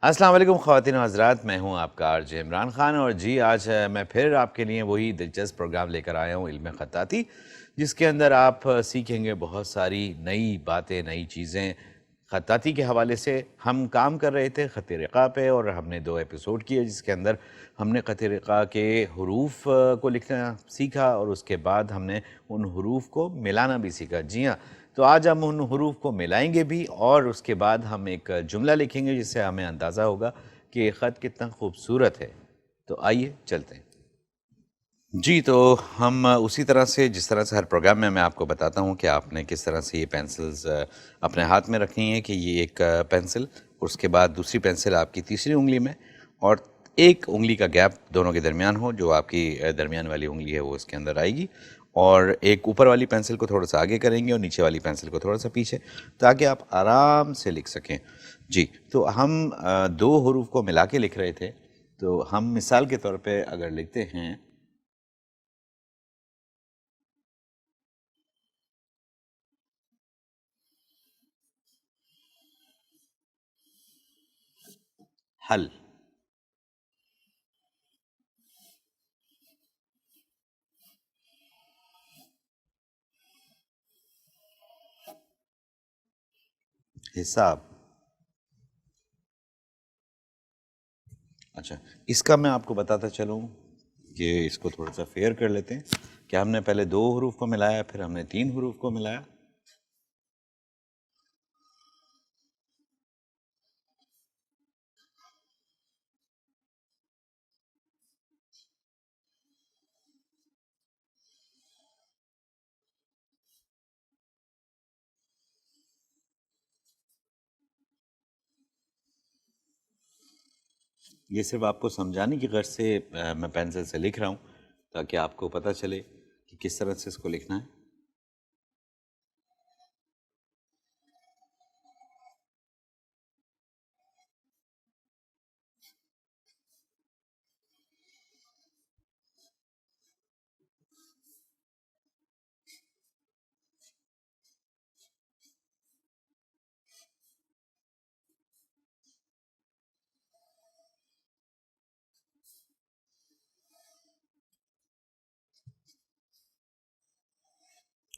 السلام علیکم خواتین و حضرات، میں ہوں آپ کا آر جے عمران خان، اور جی آج میں پھر آپ کے لیے وہی دلچسپ پروگرام لے کر آیا ہوں، علم خطاطی، جس کے اندر آپ سیکھیں گے بہت ساری نئی باتیں، نئی چیزیں خطاطی کے حوالے سے۔ ہم کام کر رہے تھے خط رقاع پہ، اور ہم نے 2 ایپیسوڈ کیے جس کے اندر ہم نے خط رقاع کے حروف کو لکھنا سیکھا، اور اس کے بعد ہم نے ان حروف کو ملانا بھی سیکھا۔ جی ہاں، تو آج ہم ان حروف کو ملائیں گے بھی، اور اس کے بعد ہم ایک جملہ لکھیں گے جس سے ہمیں اندازہ ہوگا کہ یہ خط کتنا خوبصورت ہے۔ تو آئیے چلتے ہیں۔ جی، تو ہم اسی طرح سے جس طرح سے ہر پروگرام میں آپ کو بتاتا ہوں کہ آپ نے کس طرح سے یہ پینسلز اپنے ہاتھ میں رکھنی ہے، کہ یہ ایک پینسل، اس کے بعد دوسری پینسل آپ کی تیسری انگلی میں، اور ایک انگلی کا گیپ دونوں کے درمیان ہو، جو آپ کی درمیان والی انگلی ہے وہ اس کے اندر آئے گی، اور ایک اوپر والی پینسل کو تھوڑا سا آگے کریں گے اور نیچے والی پینسل کو تھوڑا سا پیچھے، تاکہ آپ آرام سے لکھ سکیں۔ جی، تو ہم 2 حروف کو ملا کے لکھ رہے تھے، تو ہم مثال کے طور پہ اگر لکھتے ہیں حل۔ حساب۔ اچھا، اس کا میں آپ کو بتاتا چلوں کہ اس کو تھوڑا سا فیئر کر لیتے ہیں کہ ہم نے پہلے 2 حروف کو ملایا، پھر ہم نے 3 حروف کو ملایا۔ یہ صرف آپ کو سمجھانے کی غرض سے میں پینسل سے لکھ رہا ہوں، تاکہ آپ کو پتہ چلے کہ کس طرح سے اس کو لکھنا ہے۔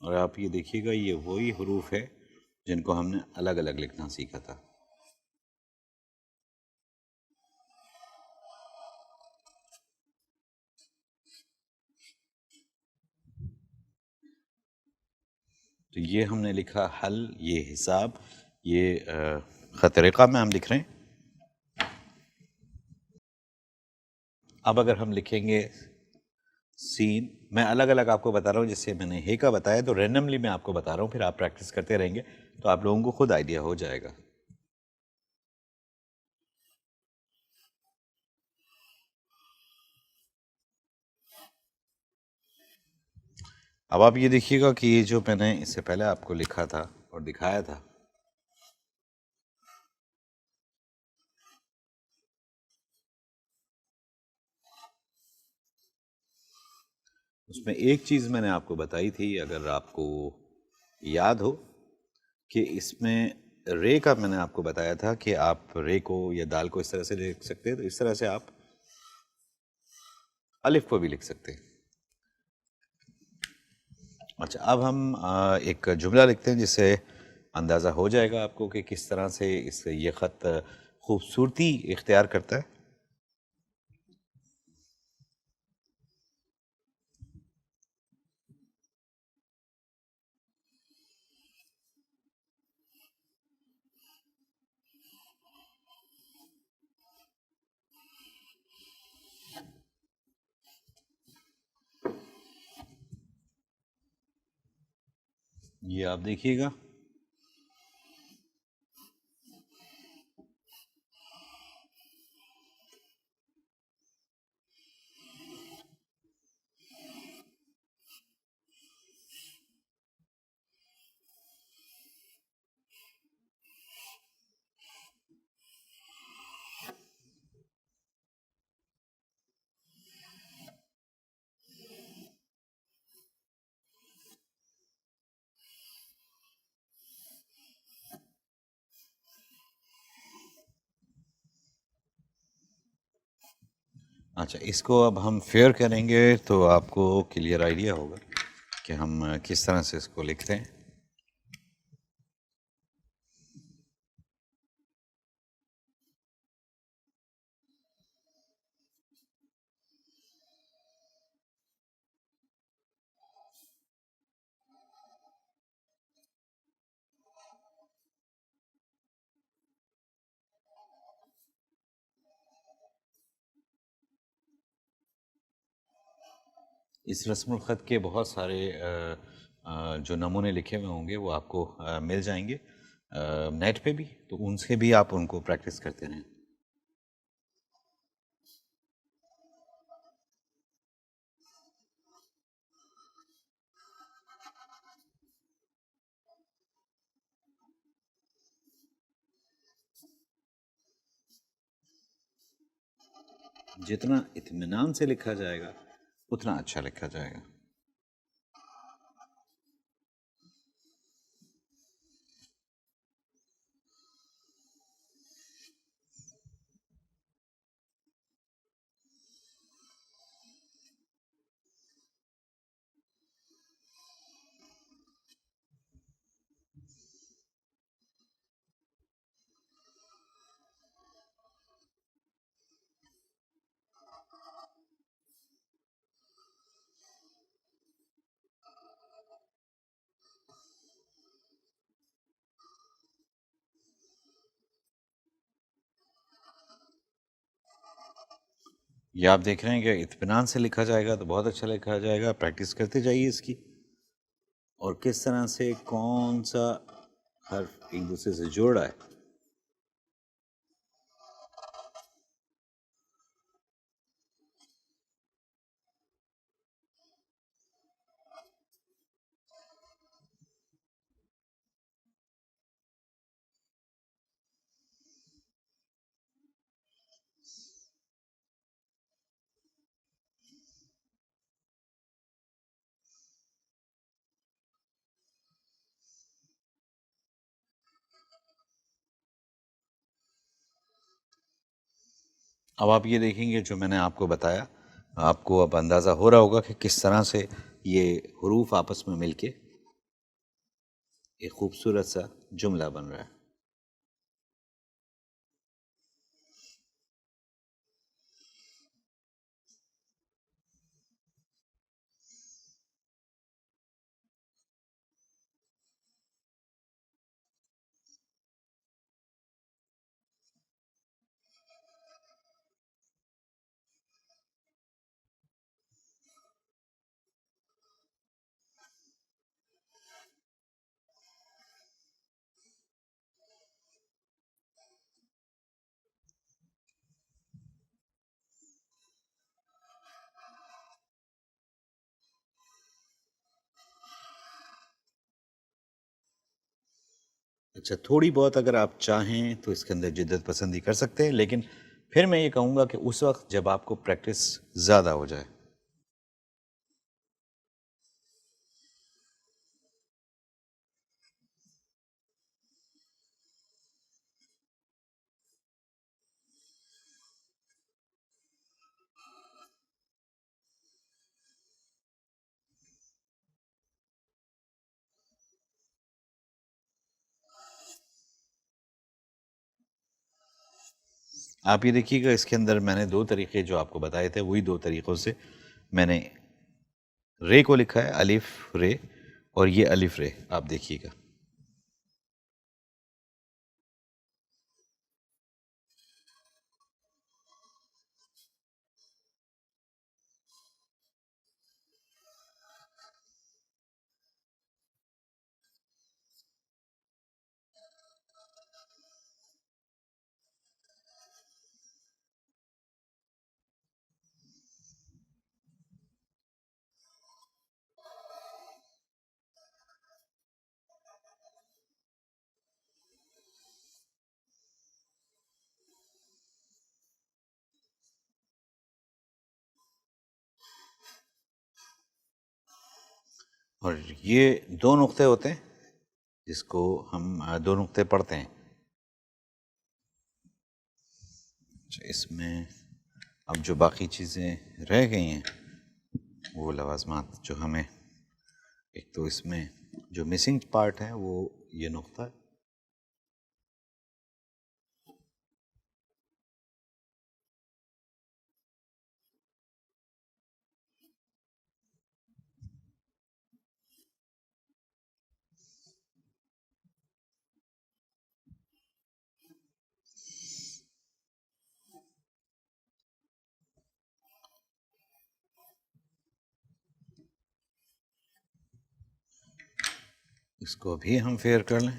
اور آپ یہ دیکھیے گا، یہ وہی حروف ہے جن کو ہم نے الگ الگ لکھنا سیکھا تھا۔ تو یہ ہم نے لکھا حل، یہ حساب، یہ خط رقعہ میں ہم لکھ رہے ہیں۔ اب اگر ہم لکھیں گے سین، میں الگ الگ آپ کو بتا رہا ہوں، جس سے میں نے ہے کا بتایا تو رینڈملی میں آپ کو بتا رہا ہوں، پھر آپ پریکٹس کرتے رہیں گے تو آپ لوگوں کو خود آئیڈیا ہو جائے گا۔ اب آپ یہ دیکھیے گا کہ یہ جو میں نے اس سے پہلے آپ کو لکھا تھا اور دکھایا تھا، اس میں ایک چیز میں نے آپ کو بتائی تھی، اگر آپ کو یاد ہو، کہ اس میں رے کا میں نے آپ کو بتایا تھا کہ آپ رے کو یا دال کو اس طرح سے لکھ سکتے ہیں، تو اس طرح سے آپ الف کو بھی لکھ سکتے ہیں۔ اچھا، اب ہم ایک جملہ لکھتے ہیں جس سے اندازہ ہو جائے گا آپ کو کہ کس طرح سے اس یہ خط خوبصورتی اختیار کرتا ہے۔ یہ آپ دیکھیے گا، اچھا، اس کو اب ہم فیئر کریں گے تو آپ کو کلیئر آئیڈیا ہوگا کہ ہم کس طرح سے اس کو لکھتے ہیں. اس رسم الخط کے بہت سارے جو نمونے لکھے ہوئے ہوں گے وہ آپ کو مل جائیں گے نیٹ پہ بھی، تو ان سے بھی آپ ان کو پریکٹس کرتے رہیں. جتنا اطمینان سے لکھا جائے گا اتنا اچھا لکھا جائے گا. یہ آپ دیکھ رہے ہیں کہ اطمینان سے لکھا جائے گا تو بہت اچھا لکھا جائے گا. پریکٹس کرتے جائیے اس کی، اور کس طرح سے کون سا حرف ایک دوسرے سے جوڑ رہا ہے. اب آپ یہ دیکھیں گے جو میں نے آپ کو بتایا، آپ کو اب اندازہ ہو رہا ہوگا کہ کس طرح سے یہ حروف آپس میں مل کے ایک خوبصورت سا جملہ بن رہا ہے. اچھا، تھوڑی بہت اگر آپ چاہیں تو اس کے اندر جدت پسندی کر سکتے ہیں، لیکن پھر میں یہ کہوں گا کہ اس وقت جب آپ کو پریکٹس زیادہ ہو جائے. آپ یہ دیکھیے گا اس کے اندر میں نے دو طریقے جو آپ کو بتائے تھے وہی دو طریقوں سے میں نے رے کو لکھا ہے، الف رے، اور یہ الف رے آپ دیکھیے گا. اور یہ دو نقطے ہوتے ہیں جس کو ہم دو نقطے پڑھتے ہیں. اچھا، اس میں اب جو باقی چیزیں رہ گئی ہیں وہ لوازمات جو ہمیں، ایک تو اس میں جو مسنگ پارٹ ہے وہ یہ نقطہ ہے، اس کو بھی ہم فیئر کر لیں۔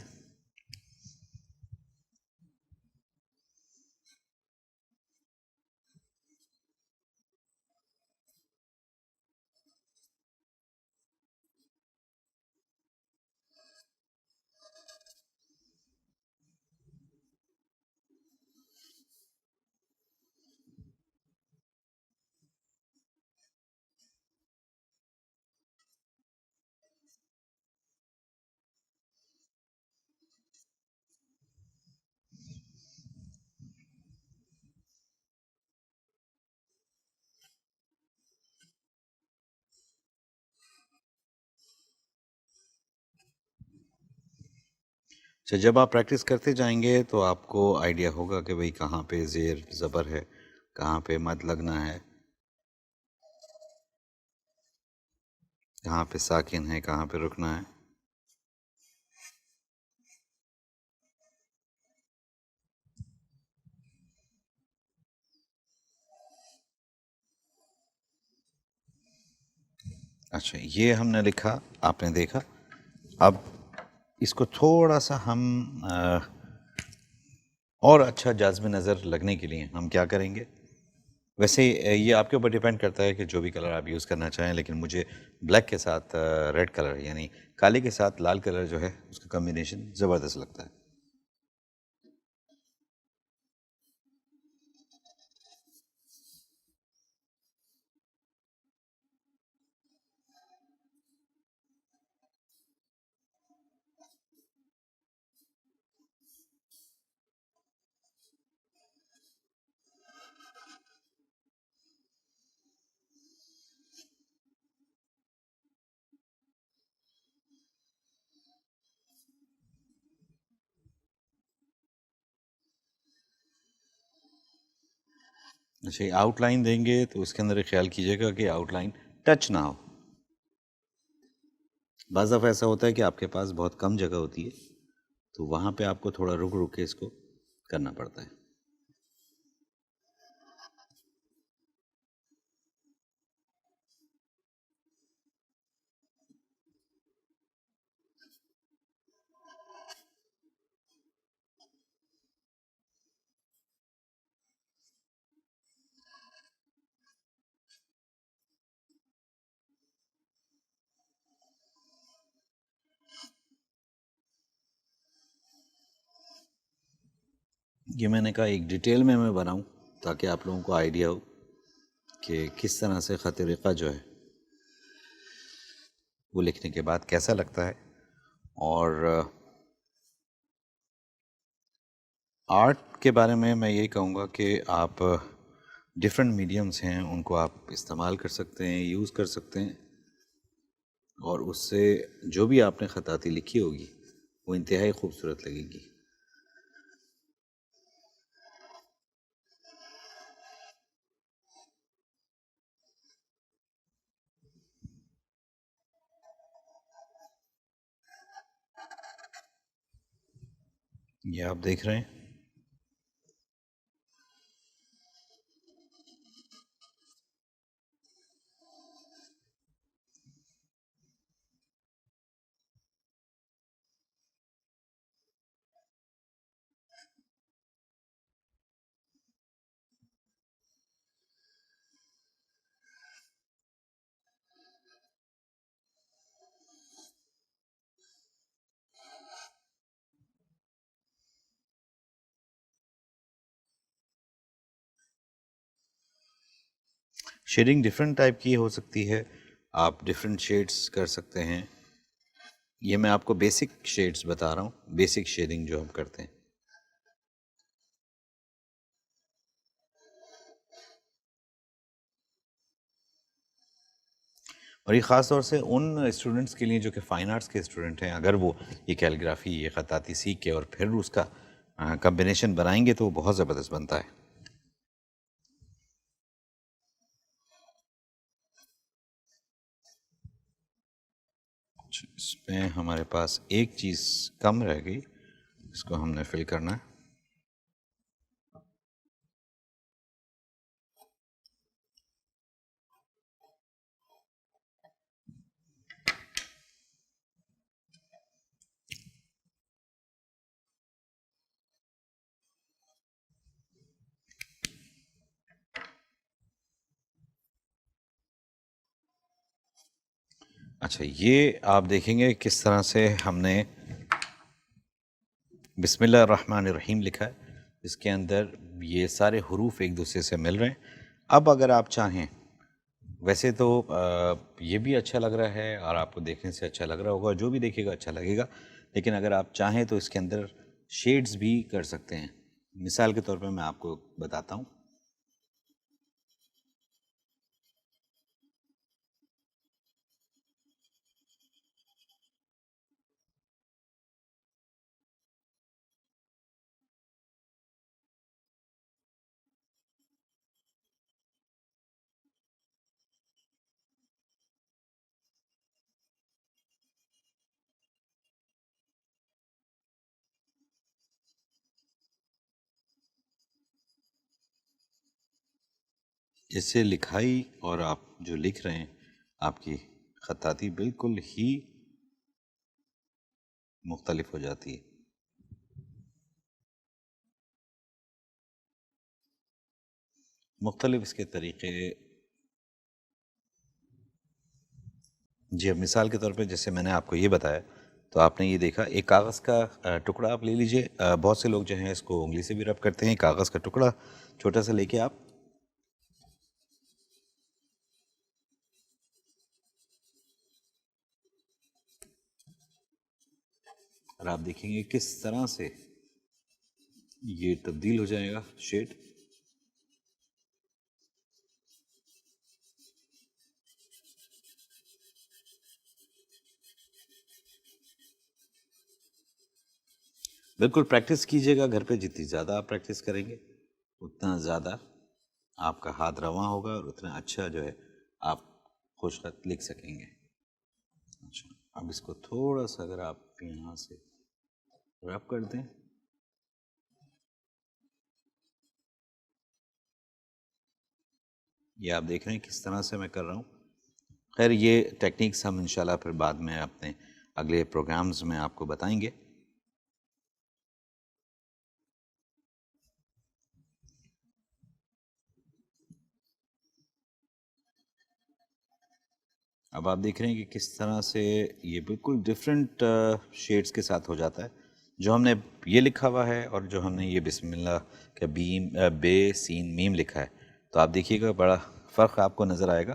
اچھا، جب آپ پریکٹس کرتے جائیں گے تو آپ کو آئیڈیا ہوگا کہ بھئی کہاں پہ زیر زبر ہے، کہاں پہ مد لگنا ہے، کہاں پہ ساکن ہے، کہاں پہ رکنا ہے۔ اچھا، یہ ہم نے لکھا، آپ نے دیکھا۔ اب اس کو تھوڑا سا ہم اور اچھا جاذب نظر لگنے کے لیے ہم کیا کریں گے؟ ویسے یہ آپ کے اوپر ڈیپینڈ کرتا ہے کہ جو بھی کلر آپ یوز کرنا چاہیں، لیکن مجھے بلیک کے ساتھ ریڈ کلر، یعنی کالے کے ساتھ لال کلر جو ہے اس کا کمبینیشن زبردست لگتا ہے۔ اچھا، آؤٹ لائن دیں گے تو اس کے اندر ایک خیال کیجیے گا کہ آؤٹ لائن ٹچ نہ ہو۔ بعض دفعہ ایسا ہوتا ہے کہ آپ کے پاس بہت کم جگہ ہوتی ہے تو وہاں پہ آپ کو تھوڑا رک رک کے اس کو کرنا پڑتا ہے۔ یہ میں نے کہا ایک ڈیٹیل میں بناؤں تاکہ آپ لوگوں کو آئیڈیا ہو کہ کس طرح سے خط رقہ جو ہے وہ لکھنے کے بعد کیسا لگتا ہے۔ اور آرٹ کے بارے میں یہی کہوں گا کہ آپ ڈفرینٹ میڈیمز ہیں ان کو آپ استعمال کر سکتے ہیں، یوز کر سکتے ہیں، اور اس سے جو بھی آپ نے خطاطی لکھی ہوگی وہ انتہائی خوبصورت لگے گی۔ یہ آپ دیکھ رہے ہیں۔ شیڈنگ ڈفرینٹ ٹائپ کی ہو سکتی ہے، آپ ڈفرینٹ شیڈز کر سکتے ہیں۔ یہ میں آپ کو بیسک شیڈز بتا رہا ہوں، بیسک شیڈنگ جو ہم کرتے ہیں۔ اور یہ خاص طور سے ان اسٹوڈنٹس کے لیے جو کہ فائن آرٹس کے اسٹوڈنٹ ہیں، اگر وہ یہ کیلیگرافی، یہ خطاطی سیکھ کے اور پھر اس کا کمبینیشن بنائیں گے تو وہ بہت زبردست بنتا ہے. اس میں ہمارے پاس ایک چیز کم رہ گئی، اس کو ہم نے فل کرنا ہے. اچھا، یہ آپ دیکھیں گے کس طرح سے ہم نے بسم اللہ الرحمن الرحیم لکھا ہے، اس کے اندر یہ سارے حروف ایک دوسرے سے مل رہے ہیں. اب اگر آپ چاہیں، ویسے تو یہ بھی اچھا لگ رہا ہے اور آپ کو دیکھنے سے اچھا لگ رہا ہوگا، جو بھی دیکھے گا اچھا لگے گا، لیکن اگر آپ چاہیں تو اس کے اندر شیڈز بھی کر سکتے ہیں. مثال کے طور پہ میں آپ کو بتاتا ہوں. اس سے لکھائی اور آپ جو لکھ رہے ہیں، آپ کی خطاطی بالکل ہی مختلف ہو جاتی ہے. مختلف اس کے طریقے. جی، اب مثال کے طور پہ جیسے میں نے آپ کو یہ بتایا، تو آپ نے یہ دیکھا ایک کاغذ کا ٹکڑا آپ لے لیجئے. بہت سے لوگ جو ہیں اس کو انگلی سے بھی رب کرتے ہیں. کاغذ کا ٹکڑا چھوٹا سا لے کے آپ اور آپ دیکھیں گے کس طرح سے یہ تبدیل ہو جائے گا شیڈ. بالکل پریکٹس کیجئے گا گھر پہ. جتنی زیادہ آپ پریکٹس کریں گے اتنا زیادہ آپ کا ہاتھ رواں ہوگا اور اتنا اچھا جو ہے آپ خوش خط لکھ سکیں گے. اچھا، اب اس کو تھوڑا سا اگر آپ یہاں سے رب کر دیں، یہ آپ دیکھ رہے ہیں کس طرح سے میں کر رہا ہوں. خیر، یہ ٹیکنیکس ہم انشاءاللہ پھر بعد میں اپنے اگلے پروگرامز میں آپ کو بتائیں گے. اب آپ دیکھ رہے ہیں کہ کس طرح سے یہ بالکل ڈفرینٹ شیڈز کے ساتھ ہو جاتا ہے. جو ہم نے یہ لکھا ہوا ہے اور جو ہم نے یہ بسم اللہ کا بے سین میم لکھا ہے، تو آپ دیکھیے گا بڑا فرق آپ کو نظر آئے گا.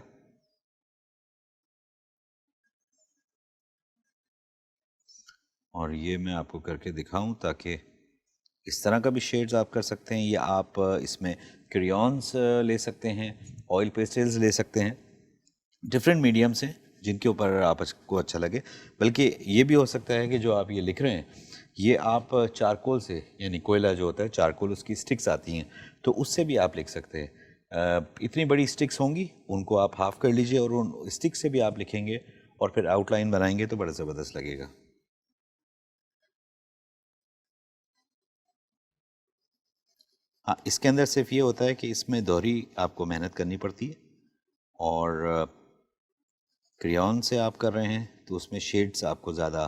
اور یہ میں آپ کو کر کے دکھاؤں تاکہ اس طرح کا بھی شیڈز آپ کر سکتے ہیں. یا آپ اس میں کریونس لے سکتے ہیں، آئل پیسٹلز لے سکتے ہیں. ڈفرینٹ میڈیمس ہیں جن کے اوپر آپ کو اچھا لگے. بلکہ یہ بھی ہو سکتا ہے کہ جو آپ یہ لکھ رہے ہیں یہ آپ چارکول سے، یعنی کوئلہ جو ہوتا ہے چارکول، اس کی سٹکس آتی ہیں تو اس سے بھی آپ لکھ سکتے ہیں. اتنی بڑی سٹکس ہوں گی، ان کو آپ ہاف کر لیجئے اور ان سٹک سے بھی آپ لکھیں گے اور پھر آؤٹ لائن بنائیں گے تو بڑا زبردست لگے گا. ہاں، اس کے اندر صرف یہ ہوتا ہے کہ اس میں دوہری آپ کو محنت کرنی پڑتی ہے. اور کریون سے آپ کر رہے ہیں تو اس میں شیڈز آپ کو زیادہ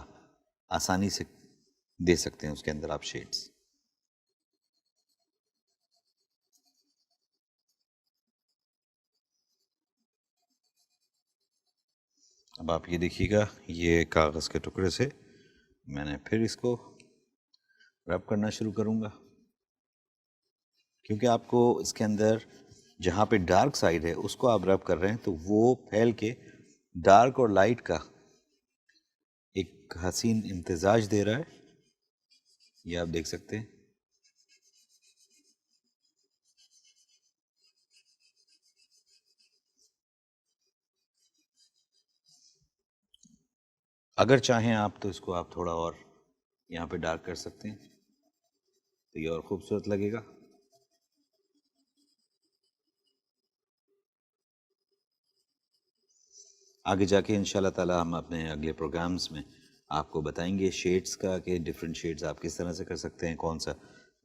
آسانی سے دے سکتے ہیں اس کے اندر آپ شیڈز. اب آپ یہ دیکھیے گا، یہ کاغذ کے ٹکڑے سے میں نے پھر اس کو رب کرنا شروع کروں گا، کیونکہ آپ کو اس کے اندر جہاں پہ ڈارک سائڈ ہے اس کو آپ رب کر رہے ہیں تو وہ پھیل کے ڈارک اور لائٹ کا ایک حسین امتزاج دے رہا ہے. یہ آپ دیکھ سکتے ہیں. اگر چاہیں آپ تو اس کو آپ تھوڑا اور یہاں پہ ڈارک کر سکتے ہیں تو یہ اور خوبصورت لگے گا. آگے جا کے انشاءاللہ تعالی ہم اپنے اگلے پروگرامز میں آپ کو بتائیں گے شیڈز کا کہ ڈفرینٹ شیڈز آپ کس طرح سے کر سکتے ہیں, کون سا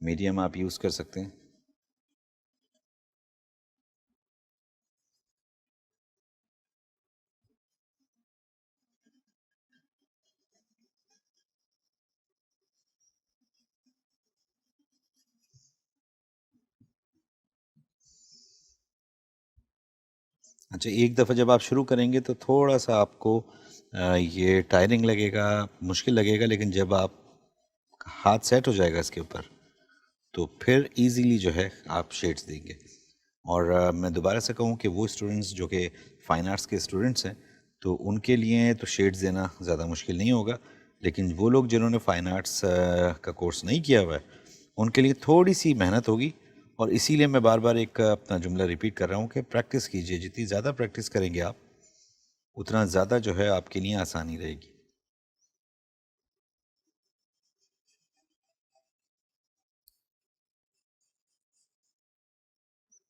میڈیم آپ یوز کر سکتے ہیں. اچھا, ایک دفعہ جب آپ شروع کریں گے تو تھوڑا سا آپ کو یہ ٹائرنگ لگے گا, مشکل لگے گا, لیکن جب آپ ہاتھ سیٹ ہو جائے گا اس کے اوپر تو پھر ایزیلی جو ہے آپ شیڈز دیں گے. اور میں دوبارہ سے کہوں کہ وہ اسٹوڈنٹس جو کہ فائن آرٹس کے اسٹوڈنٹس ہیں تو ان کے لیے تو شیڈز دینا زیادہ مشکل نہیں ہوگا, لیکن وہ لوگ جنہوں نے فائن آرٹس کا کورس نہیں کیا ہوا ہے ان کے لیے تھوڑی سی محنت ہوگی. اور اسی لیے میں بار بار ایک اپنا جملہ ریپیٹ کر رہا ہوں کہ پریکٹس کیجئے, جتنی زیادہ پریکٹس کریں گے آپ اتنا زیادہ جو ہے آپ کے لیے آسانی رہے گی.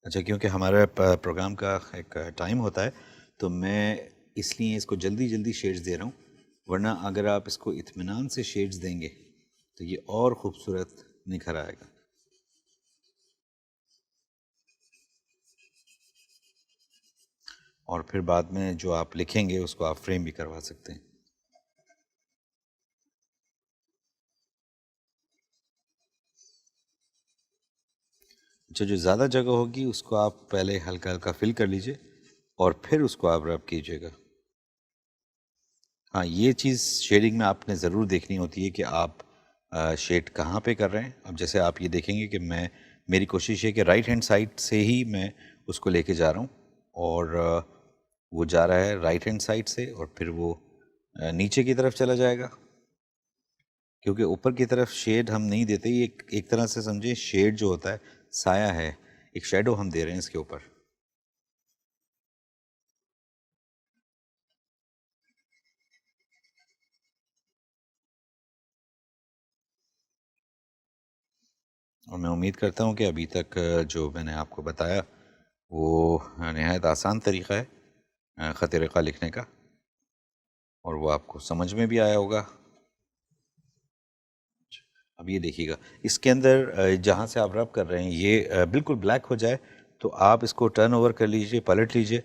اچھا, کیونکہ ہمارا پروگرام کا ایک ٹائم ہوتا ہے تو میں اس لیے اس کو جلدی جلدی شیڈز دے رہا ہوں, ورنہ اگر آپ اس کو اطمینان سے شیڈز دیں گے تو یہ اور خوبصورت نکھر آئے گا. اور پھر بعد میں جو آپ لکھیں گے اس کو آپ فریم بھی کروا سکتے ہیں. اچھا, جو زیادہ جگہ ہوگی اس کو آپ پہلے ہلکا ہلکا فل کر لیجئے اور پھر اس کو آپ رب کیجئے گا. ہاں, یہ چیز شیڈنگ میں آپ نے ضرور دیکھنی ہوتی ہے کہ آپ شیڈ کہاں پہ کر رہے ہیں. اب جیسے آپ یہ دیکھیں گے کہ میری کوشش ہے کہ رائٹ ہینڈ سائڈ سے ہی میں اس کو لے کے جا رہا ہوں, اور وہ جا رہا ہے رائٹ ہینڈ سائڈ سے اور پھر وہ نیچے کی طرف چلا جائے گا, کیونکہ اوپر کی طرف شیڈ ہم نہیں دیتے. یہ ایک طرح سے سمجھیں شیڈ جو ہوتا ہے سایہ ہے, ایک شیڈو ہم دے رہے ہیں اس کے اوپر. اور میں امید کرتا ہوں کہ ابھی تک جو میں نے آپ کو بتایا وہ نہایت آسان طریقہ ہے خط رقہ لکھنے کا, اور وہ آپ کو سمجھ میں بھی آیا ہوگا. اب یہ دیکھیے گا اس کے اندر جہاں سے آپ رب کر رہے ہیں یہ بالکل بلیک ہو جائے تو آپ اس کو ٹرن اوور کر لیجئے, پلٹ لیجئے,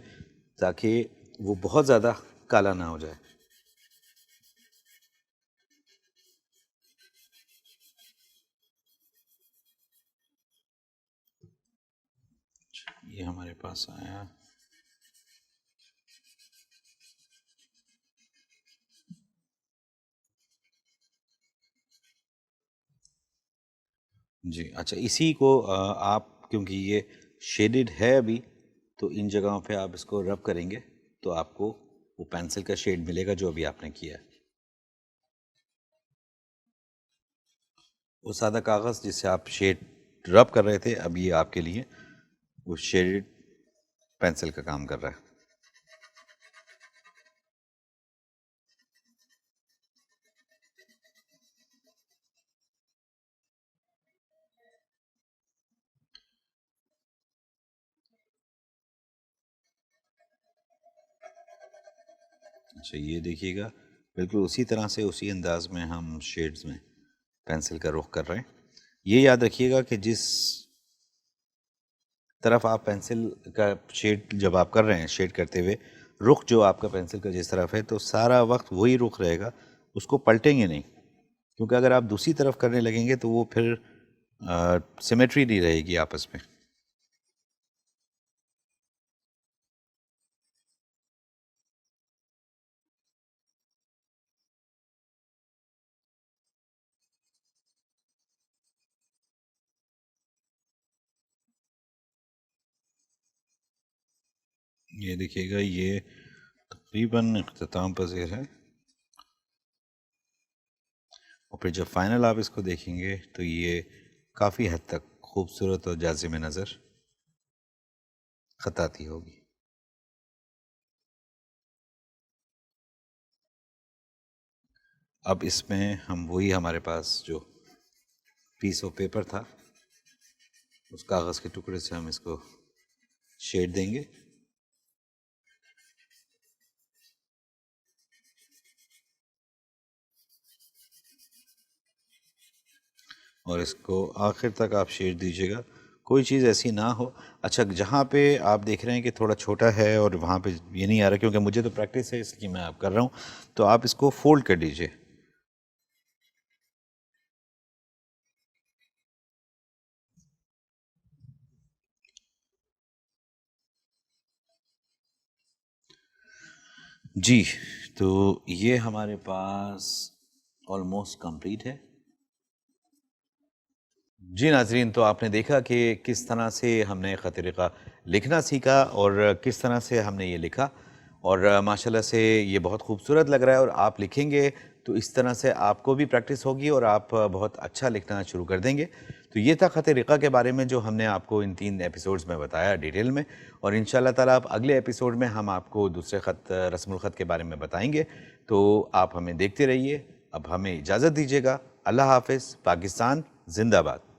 تاکہ وہ بہت زیادہ کالا نہ ہو جائے. یہ ہمارے پاس آیا. جی اچھا, اسی کو آپ کیونکہ یہ شیڈڈ ہے ابھی تو ان جگہوں پہ آپ اس کو رب کریں گے تو آپ کو وہ پینسل کا شیڈ ملے گا جو ابھی آپ نے کیا ہے. وہ سادہ کاغذ جس سے آپ شیڈ رب کر رہے تھے اب یہ آپ کے لیے وہ شیڈڈ پینسل کا کام کر رہا ہے. اچھا, یہ دیکھیے گا بالکل اسی طرح سے اسی انداز میں ہم شیڈز میں پینسل کا رخ کر رہے ہیں. یہ یاد رکھیے گا کہ جس طرف آپ پینسل کا شیڈ جب آپ کر رہے ہیں شیڈ کرتے ہوئے رخ جو آپ کا پینسل کا جس طرف ہے تو سارا وقت وہی رخ رہے گا, اس کو پلٹیں گے نہیں, کیونکہ اگر آپ دوسری طرف کرنے لگیں گے تو وہ پھر سیمیٹری نہیں رہے گی آپس میں. یہ دیکھیے گا یہ تقریباً اختتام پذیر ہے, اور پھر جب فائنل آپ اس کو دیکھیں گے تو یہ کافی حد تک خوبصورت اور جاذب نظر خطاطی ہوگی. اب اس میں ہم وہی ہمارے پاس جو پیس آف پیپر تھا اس کاغذ کے ٹکڑے سے ہم اس کو شیڈ دیں گے. اور اس کو آخر تک آپ شیڈ دیجیے گا, کوئی چیز ایسی نہ ہو. اچھا, جہاں پہ آپ دیکھ رہے ہیں کہ تھوڑا چھوٹا ہے اور وہاں پہ یہ نہیں آ رہا, کیونکہ مجھے تو پریکٹس ہے اس لیے میں آپ کر رہا ہوں, تو آپ اس کو فولڈ کر دیجیے. جی, تو یہ ہمارے پاس آلموسٹ کمپلیٹ ہے. جی ناظرین, تو آپ نے دیکھا کہ کس طرح سے ہم نے خط طریقہ لکھنا سیکھا اور کس طرح سے ہم نے یہ لکھا, اور ماشاءاللہ سے یہ بہت خوبصورت لگ رہا ہے. اور آپ لکھیں گے تو اس طرح سے آپ کو بھی پریکٹس ہوگی اور آپ بہت اچھا لکھنا شروع کر دیں گے. تو یہ تھا خط طریقہ کے بارے میں جو ہم نے آپ کو ان 3 ایپیسوڈز میں بتایا ڈیٹیل میں, اور انشاءاللہ تعالیٰ آپ اگلے ایپیسوڈ میں ہم آپ کو دوسرے خط, رسم الخط کے بارے میں بتائیں گے. تو آپ ہمیں دیکھتے رہیے. اب ہمیں اجازت دیجیے گا. اللہ حافظ. پاکستان زندہ باد.